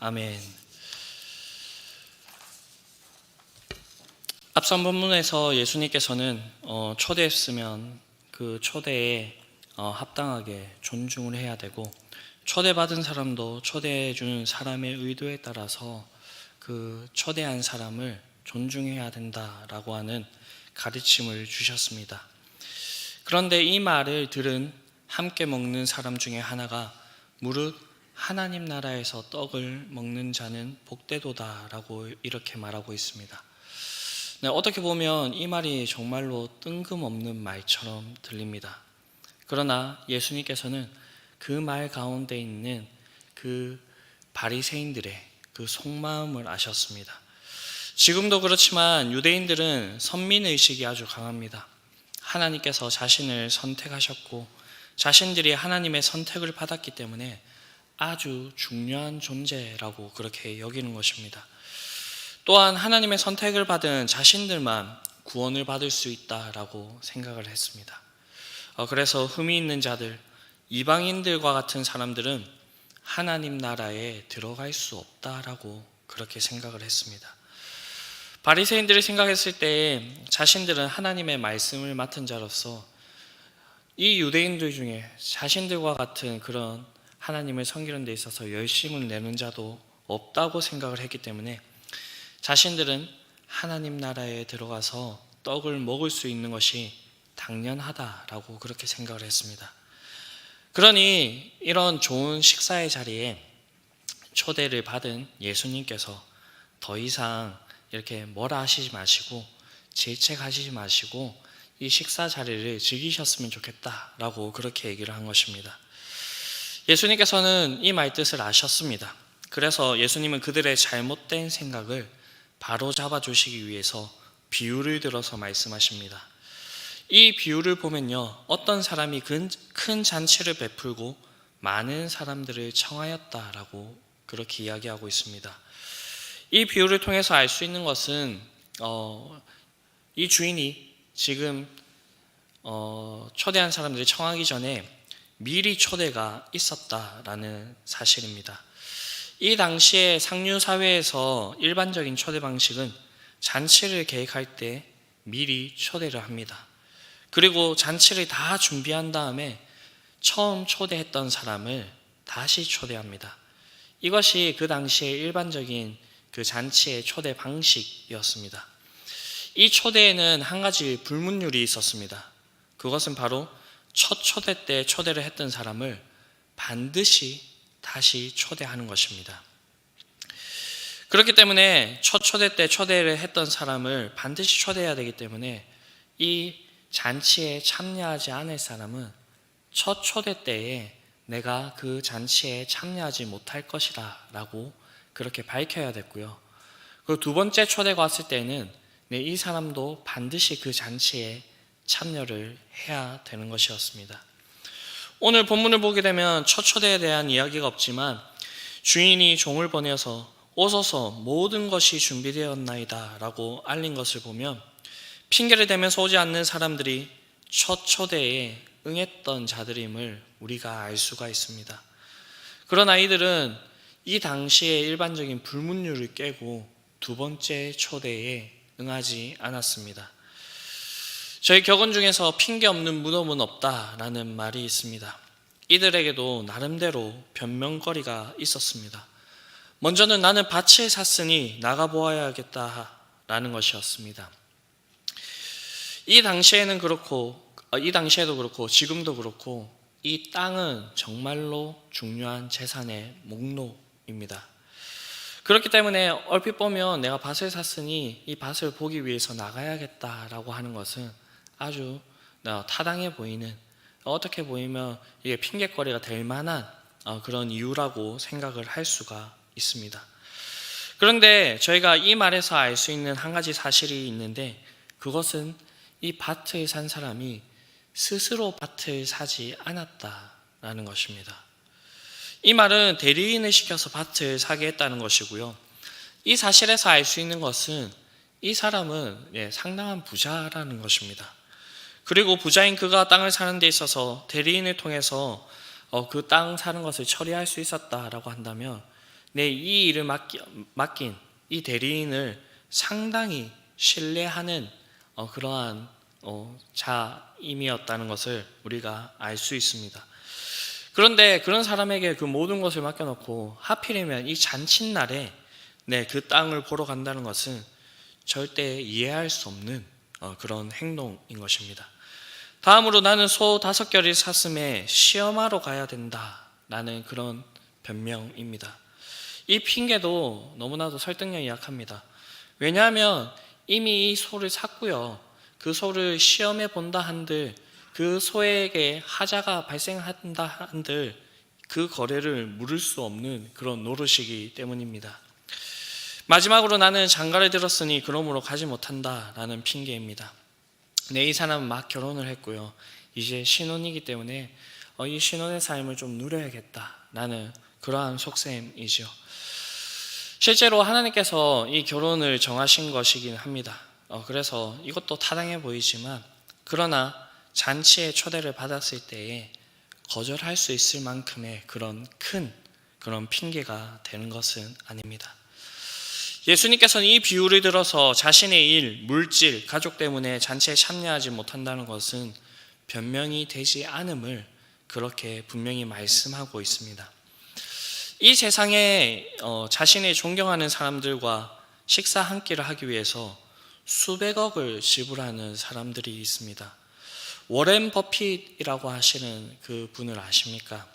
아멘. 앞선 본문에서 예수님께서는 초대했으면 그 초대에 합당하게 존중을 해야 되고, 초대받은 사람도 초대해 준 사람의 의도에 따라서 그 초대한 사람을 존중해야 된다라고 하는 가르침을 주셨습니다. 그런데 이 말을 들은 함께 먹는 사람 중에 하나가 무릇 하나님 나라에서 떡을 먹는 자는 복되도다라고 이렇게 말하고 있습니다. 네, 어떻게 보면 이 말이 정말로 뜬금없는 말처럼 들립니다. 그러나 예수님께서는 그 말 가운데 있는 그 바리새인들의 그 속마음을 아셨습니다. 지금도 그렇지만 유대인들은 선민의식이 아주 강합니다. 하나님께서 자신을 선택하셨고 자신들이 하나님의 선택을 받았기 때문에 아주 중요한 존재라고 그렇게 여기는 것입니다. 또한 하나님의 선택을 받은 자신들만 구원을 받을 수 있다라고 생각을 했습니다. 그래서 흠이 있는 자들, 이방인들과 같은 사람들은 하나님 나라에 들어갈 수 없다라고 그렇게 생각을 했습니다. 바리새인들이 생각했을 때 자신들은 하나님의 말씀을 맡은 자로서 이 유대인들 중에 자신들과 같은 그런 하나님을 섬기는 데 있어서 열심을 내는 자도 없다고 생각을 했기 때문에 자신들은 하나님 나라에 들어가서 떡을 먹을 수 있는 것이 당연하다라고 그렇게 생각을 했습니다. 그러니 이런 좋은 식사의 자리에 초대를 받은 예수님께서 더 이상 이렇게 뭐라 하시지 마시고 질책하시지 마시고 이 식사 자리를 즐기셨으면 좋겠다라고 그렇게 얘기를 한 것입니다. 예수님께서는 이 말뜻을 아셨습니다. 그래서 예수님은 그들의 잘못된 생각을 바로 잡아주시기 위해서 비유를 들어서 말씀하십니다. 이 비유를 보면요, 어떤 사람이 큰 잔치를 베풀고 많은 사람들을 청하였다라고 그렇게 이야기하고 있습니다. 이 비유를 통해서 알 수 있는 것은 이 주인이 지금 초대한 사람들을 청하기 전에 미리 초대가 있었다라는 사실입니다. 이 당시에 상류 사회에서 일반적인 초대 방식은 잔치를 계획할 때 미리 초대를 합니다. 그리고 잔치를 다 준비한 다음에 처음 초대했던 사람을 다시 초대합니다. 이것이 그 당시에 일반적인 그 잔치의 초대 방식이었습니다. 이 초대에는 한 가지 불문율이 있었습니다. 그것은 바로 첫 초대 때 초대를 했던 사람을 반드시 다시 초대하는 것입니다. 그렇기 때문에 첫 초대 때 초대를 했던 사람을 반드시 초대해야 되기 때문에 이 잔치에 참여하지 않을 사람은 첫 초대 때에 내가 그 잔치에 참여하지 못할 것이다 라고 그렇게 밝혀야 됐고요. 그리고 두 번째 초대가 왔을 때는 이 사람도 반드시 그 잔치에 참여를 해야 되는 것이었습니다. 오늘 본문을 보게 되면 첫 초대에 대한 이야기가 없지만 주인이 종을 보내서 오소서 모든 것이 준비되었나이다 라고 알린 것을 보면 핑계를 대면서 오지 않는 사람들이 첫 초대에 응했던 자들임을 우리가 알 수가 있습니다. 그러나 이들은 이 당시의 일반적인 불문율을 깨고 두 번째 초대에 응하지 않았습니다. 저희 격언 중에서 핑계 없는 무덤은 없다라는 말이 있습니다. 이들에게도 나름대로 변명거리가 있었습니다. 먼저는 나는 밭을 샀으니 나가보아야겠다라는 것이었습니다. 이 당시에도 그렇고 지금도 그렇고 이 땅은 정말로 중요한 재산의 목록입니다. 그렇기 때문에 얼핏 보면 내가 밭을 샀으니 이 밭을 보기 위해서 나가야겠다라고 하는 것은 아주 타당해 보이는, 어떻게 보이면 이게 핑계거리가 될 만한 그런 이유라고 생각을 할 수가 있습니다. 그런데 저희가 이 말에서 알 수 있는 한 가지 사실이 있는데, 그것은 이 밭을 산 사람이 스스로 밭을 사지 않았다라는 것입니다. 이 말은 대리인을 시켜서 밭을 사게 했다는 것이고요. 이 사실에서 알 수 있는 것은 이 사람은 상당한 부자라는 것입니다. 그리고 부자인 그가 땅을 사는 데 있어서 대리인을 통해서 그 땅 사는 것을 처리할 수 있었다라고 한다면 이 일을 맡긴 이 대리인을 상당히 신뢰하는 그러한 자임이었다는 것을 우리가 알 수 있습니다. 그런데 그런 사람에게 그 모든 것을 맡겨놓고 하필이면 이 잔칫날에 그 땅을 보러 간다는 것은 절대 이해할 수 없는 그런 행동인 것입니다. 다음으로 나는 소 5결이 샀음에 시험하러 가야 된다라는 그런 변명입니다. 이 핑계도 너무나도 설득력이 약합니다. 왜냐하면 이미 이 소를 샀고요. 그 소를 시험해 본다 한들 그 소에게 하자가 발생한다 한들 그 거래를 물을 수 없는 그런 노릇이기 때문입니다. 마지막으로 나는 장가를 들었으니 그러므로 가지 못한다라는 핑계입니다. 이 사람은 막 결혼을 했고요. 이제 신혼이기 때문에 이 신혼의 삶을 좀 누려야겠다라는 그러한 속셈이죠. 실제로 하나님께서 이 결혼을 정하신 것이긴 합니다. 그래서 이것도 타당해 보이지만 그러나 잔치에 초대를 받았을 때에 거절할 수 있을 만큼의 그런 큰 그런 핑계가 되는 것은 아닙니다. 예수님께서는 이 비유를 들어서 자신의 일, 물질, 가족 때문에 잔치에 참여하지 못한다는 것은 변명이 되지 않음을 그렇게 분명히 말씀하고 있습니다. 이 세상에 자신의 존경하는 사람들과 식사 한 끼를 하기 위해서 수백억을 지불하는 사람들이 있습니다. 워렌 버핏이라고 하시는 그 분을 아십니까?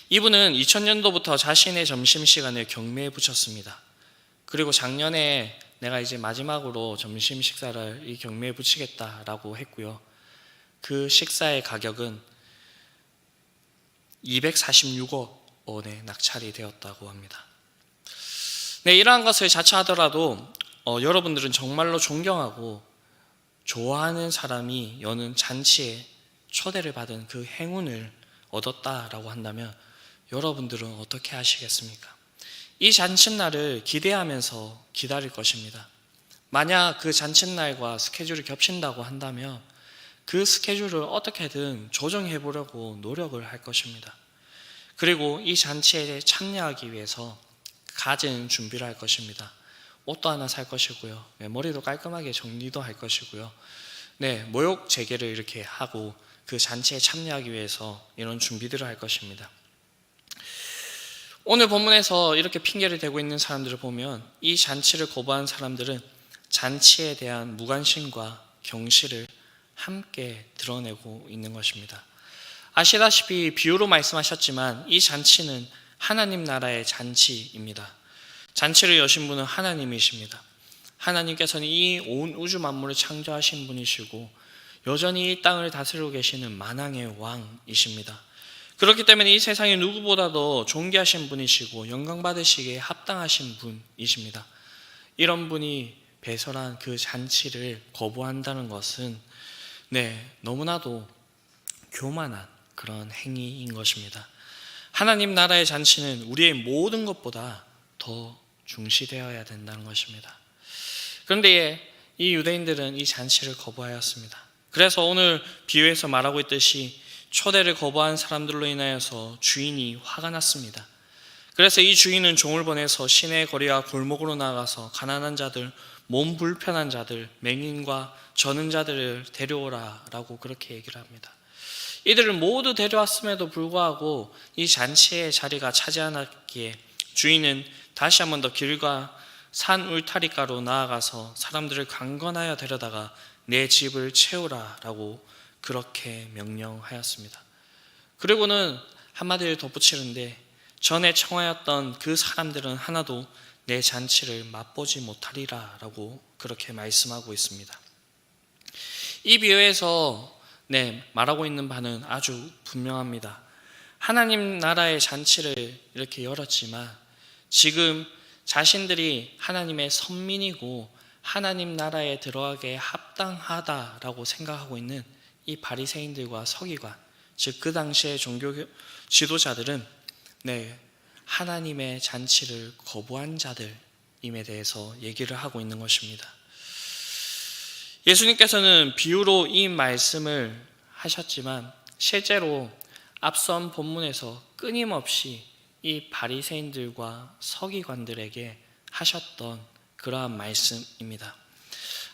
이분은 2000년도부터 자신의 점심시간을 경매에 붙였습니다. 그리고 작년에 내가 이제 마지막으로 점심 식사를 이 경매에 붙이겠다라고 했고요. 그 식사의 가격은 246억 원에 낙찰이 되었다고 합니다. 이러한 것을 자처하더라도 여러분들은 정말로 존경하고 좋아하는 사람이 여는 잔치에 초대를 받은 그 행운을 얻었다라고 한다면 여러분들은 어떻게 하시겠습니까? 이 잔칫날을 기대하면서 기다릴 것입니다. 만약 그 잔칫날과 스케줄이 겹친다고 한다면 그 스케줄을 어떻게든 조정해 보려고 노력을 할 것입니다. 그리고 이 잔치에 참여하기 위해서 갖은 준비를 할 것입니다. 옷도 하나 살 것이고요. 머리도 깔끔하게 정리도 할 것이고요. 모욕 재개를 이렇게 하고 그 잔치에 참여하기 위해서 이런 준비들을 할 것입니다. 오늘 본문에서 이렇게 핑계를 대고 있는 사람들을 보면 이 잔치를 거부한 사람들은 잔치에 대한 무관심과 경시를 함께 드러내고 있는 것입니다. 아시다시피 비유로 말씀하셨지만 이 잔치는 하나님 나라의 잔치입니다. 잔치를 여신 분은 하나님이십니다. 하나님께서는 이 온 우주 만물을 창조하신 분이시고 여전히 이 땅을 다스리고 계시는 만왕의 왕이십니다. 그렇기 때문에 이 세상에 누구보다도 존귀하신 분이시고 영광 받으시기에 합당하신 분이십니다. 이런 분이 배설한 그 잔치를 거부한다는 것은 너무나도 교만한 그런 행위인 것입니다. 하나님 나라의 잔치는 우리의 모든 것보다 더 중시되어야 된다는 것입니다. 그런데 이 유대인들은 이 잔치를 거부하였습니다. 그래서 오늘 비유에서 말하고 있듯이 초대를 거부한 사람들로 인하여서 주인이 화가 났습니다. 그래서 이 주인은 종을 보내서 시내 거리와 골목으로 나가서 가난한 자들, 몸 불편한 자들, 맹인과 저는 자들을 데려오라 라고 그렇게 얘기를 합니다. 이들을 모두 데려왔음에도 불구하고 이 잔치의 자리가 차지 않았기에 주인은 다시 한 번 더 길과 산 울타리가로 나아가서 사람들을 강건하여 데려다가 내 집을 채우라 라고 그렇게 명령하였습니다. 그리고는 한마디를 덧붙이는데 전에 청하였던 그 사람들은 하나도 내 잔치를 맛보지 못하리라 라고 그렇게 말씀하고 있습니다. 이 비유에서 말하고 있는 바는 아주 분명합니다. 하나님 나라의 잔치를 이렇게 열었지만 지금 자신들이 하나님의 선민이고 하나님 나라에 들어가게 합당하다라고 생각하고 있는 이 바리새인들과 서기관, 즉 그 당시의 종교 지도자들은 하나님의 잔치를 거부한 자들임에 대해서 얘기를 하고 있는 것입니다. 예수님께서는 비유로 이 말씀을 하셨지만 실제로 앞선 본문에서 끊임없이 이 바리새인들과 서기관들에게 하셨던 그러한 말씀입니다.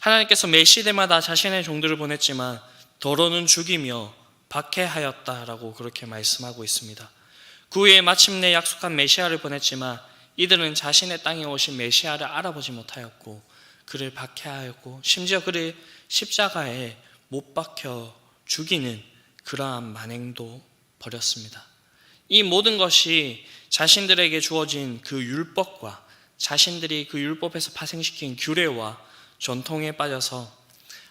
하나님께서 매 시대마다 자신의 종들을 보냈지만 더러는 죽이며 박해하였다라고 그렇게 말씀하고 있습니다. 그 후에 마침내 약속한 메시아를 보냈지만 이들은 자신의 땅에 오신 메시아를 알아보지 못하였고 그를 박해하였고 심지어 그를 십자가에 못 박혀 죽이는 그러한 만행도 벌였습니다. 이 모든 것이 자신들에게 주어진 그 율법과 자신들이 그 율법에서 파생시킨 규례와 전통에 빠져서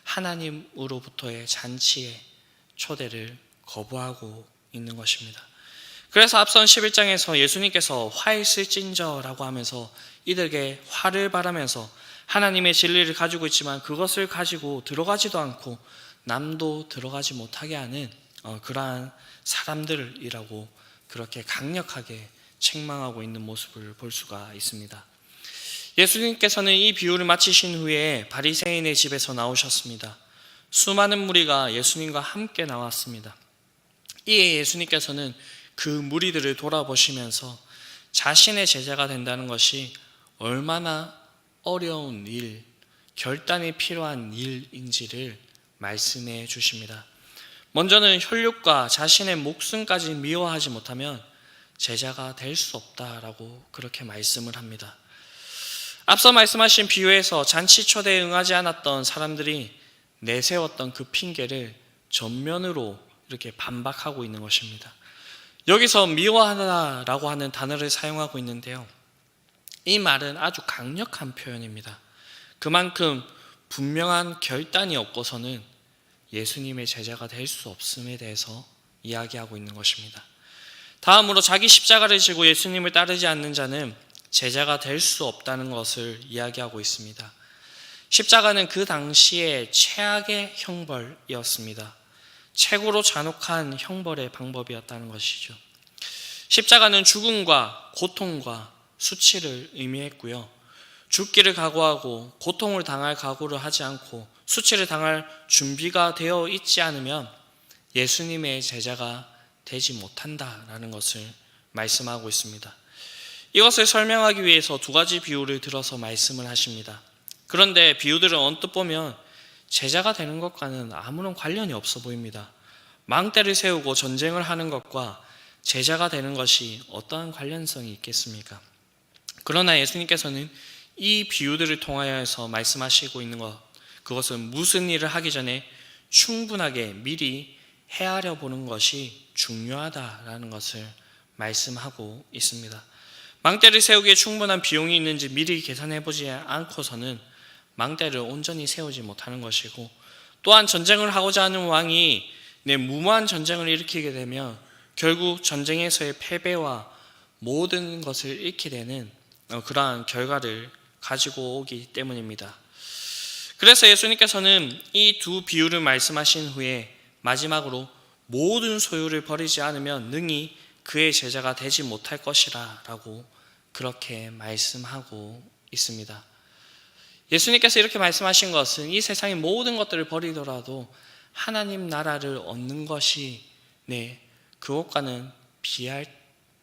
하나님으로부터의 잔치의 초대를 거부하고 있는 것입니다. 그래서 앞선 11장에서 예수님께서 화 있을진저라고 하면서 이들에게 화를 바라면서 하나님의 진리를 가지고 있지만 그것을 가지고 들어가지도 않고 남도 들어가지 못하게 하는 그러한 사람들이라고 그렇게 강력하게 책망하고 있는 모습을 볼 수가 있습니다. 예수님께서는 이 비유를 마치신 후에 바리새인의 집에서 나오셨습니다. 수많은 무리가 예수님과 함께 나왔습니다. 이에 예수님께서는 그 무리들을 돌아보시면서 자신의 제자가 된다는 것이 얼마나 어려운 일, 결단이 필요한 일인지를 말씀해 주십니다. 먼저는 혈육과 자신의 목숨까지 미워하지 못하면 제자가 될 수 없다라고 그렇게 말씀을 합니다. 앞서 말씀하신 비유에서 잔치 초대에 응하지 않았던 사람들이 내세웠던 그 핑계를 전면으로 이렇게 반박하고 있는 것입니다. 여기서 미워하다라고 하는 단어를 사용하고 있는데요. 이 말은 아주 강력한 표현입니다. 그만큼 분명한 결단이 없고서는 예수님의 제자가 될 수 없음에 대해서 이야기하고 있는 것입니다. 다음으로 자기 십자가를 지고 예수님을 따르지 않는 자는 제자가 될 수 없다는 것을 이야기하고 있습니다. 십자가는 그 당시에 최악의 형벌이었습니다. 최고로 잔혹한 형벌의 방법이었다는 것이죠. 십자가는 죽음과 고통과 수치를 의미했고요. 죽기를 각오하고 고통을 당할 각오를 하지 않고 수치를 당할 준비가 되어 있지 않으면 예수님의 제자가 되지 못한다라는 것을 말씀하고 있습니다. 이것을 설명하기 위해서 두 가지 비유를 들어서 말씀을 하십니다. 그런데 비유들을 언뜻 보면 제자가 되는 것과는 아무런 관련이 없어 보입니다. 망대를 세우고 전쟁을 하는 것과 제자가 되는 것이 어떠한 관련성이 있겠습니까? 그러나 예수님께서는 이 비유들을 통하여서 말씀하시고 있는 것, 그것은 무슨 일을 하기 전에 충분하게 미리 헤아려 보는 것이 중요하다라는 것을 말씀하고 있습니다. 망대를 세우기에 충분한 비용이 있는지 미리 계산해 보지 않고서는 망대를 온전히 세우지 못하는 것이고, 또한 전쟁을 하고자 하는 왕이 무모한 전쟁을 일으키게 되면 결국 전쟁에서의 패배와 모든 것을 잃게 되는 그러한 결과를 가지고 오기 때문입니다. 그래서 예수님께서는 이 두 비유를 말씀하신 후에 마지막으로 모든 소유를 버리지 않으면 능히 그의 제자가 되지 못할 것이라 라고 그렇게 말씀하고 있습니다. 예수님께서 이렇게 말씀하신 것은 이 세상의 모든 것들을 버리더라도 하나님 나라를 얻는 것이 그것과는 비할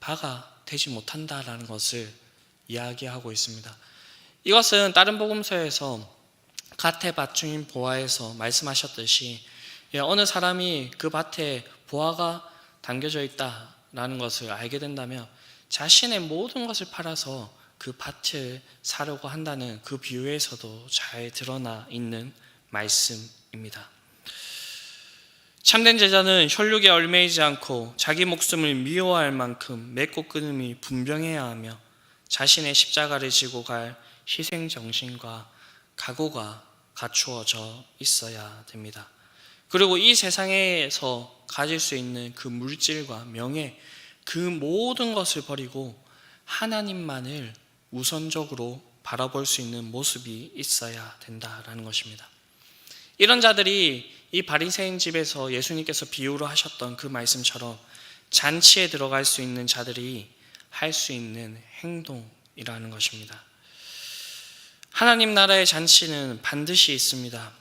바가 되지 못한다라는 것을 이야기하고 있습니다. 이것은 다른 복음서에서 갓의 밭 중인 보아에서 말씀하셨듯이 어느 사람이 그 밭에 보아가 담겨져 있다라는 것을 알게 된다면 자신의 모든 것을 팔아서 그 밭을 사려고 한다는 그 비유에서도 잘 드러나 있는 말씀입니다. 참된 제자는 혈육에 얽매이지 않고 자기 목숨을 미워할 만큼 맺고 끊음이 분명해야 하며 자신의 십자가를 지고 갈 희생정신과 각오가 갖추어져 있어야 됩니다. 그리고 이 세상에서 가질 수 있는 그 물질과 명예, 그 모든 것을 버리고 하나님만을 우선적으로 바라볼 수 있는 모습이 있어야 된다라는 것입니다. 이런 자들이 이 바리새인 집에서 예수님께서 비유로 하셨던 그 말씀처럼 잔치에 들어갈 수 있는 자들이 할 수 있는 행동이라는 것입니다. 하나님 나라의 잔치는 반드시 있습니다.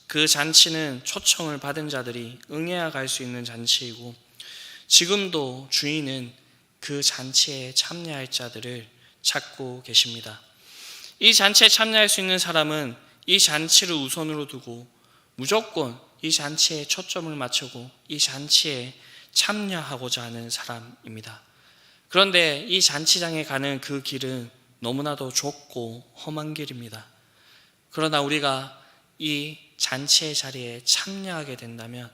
그 잔치는 초청을 받은 자들이 응해야 갈 수 있는 잔치이고 지금도 주인은 그 잔치에 참여할 자들을 찾고 계십니다. 이 잔치에 참여할 수 있는 사람은 이 잔치를 우선으로 두고 무조건 이 잔치에 초점을 맞추고 이 잔치에 참여하고자 하는 사람입니다. 그런데 이 잔치장에 가는 그 길은 너무나도 좁고 험한 길입니다. 그러나 우리가 이 잔치의 자리에 참여하게 된다면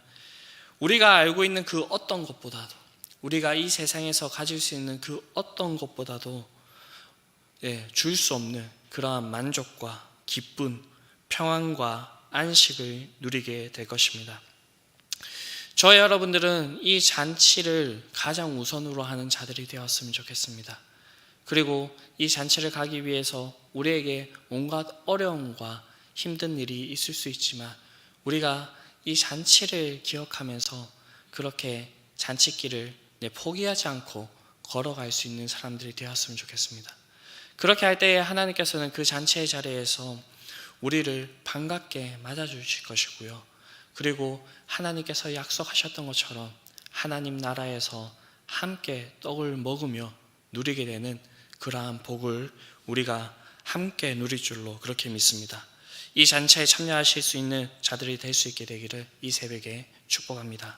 우리가 알고 있는 그 어떤 것보다도, 우리가 이 세상에서 가질 수 있는 그 어떤 것보다도 줄 수 없는 그러한 만족과 기쁨, 평안과 안식을 누리게 될 것입니다. 저희 여러분들은 이 잔치를 가장 우선으로 하는 자들이 되었으면 좋겠습니다. 그리고 이 잔치를 가기 위해서 우리에게 온갖 어려움과 힘든 일이 있을 수 있지만 우리가 이 잔치를 기억하면서 그렇게 잔치길을 포기하지 않고 걸어갈 수 있는 사람들이 되었으면 좋겠습니다. 그렇게 할 때에 하나님께서는 그 잔치의 자리에서 우리를 반갑게 맞아주실 것이고요. 그리고 하나님께서 약속하셨던 것처럼 하나님 나라에서 함께 떡을 먹으며 누리게 되는 그러한 복을 우리가 함께 누릴 줄로 그렇게 믿습니다. 이 잔치에 참여하실 수 있는 자들이 될 수 있게 되기를 이 새벽에 축복합니다.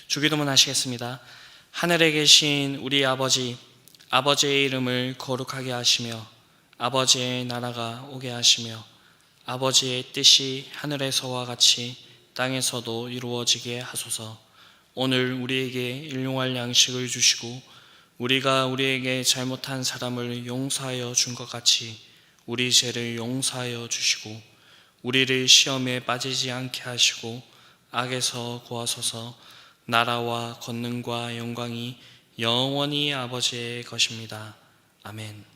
주기도문 하시겠습니다. 하늘에 계신 우리 아버지, 아버지의 이름을 거룩하게 하시며 아버지의 나라가 오게 하시며 아버지의 뜻이 하늘에서와 같이 땅에서도 이루어지게 하소서. 오늘 우리에게 일용할 양식을 주시고 우리가 우리에게 잘못한 사람을 용서하여 준 것 같이 우리 죄를 용서하여 주시고 우리를 시험에 빠지지 않게 하시고 악에서 구하소서. 나라와 권능과 영광이 영원히 아버지의 것입니다. 아멘.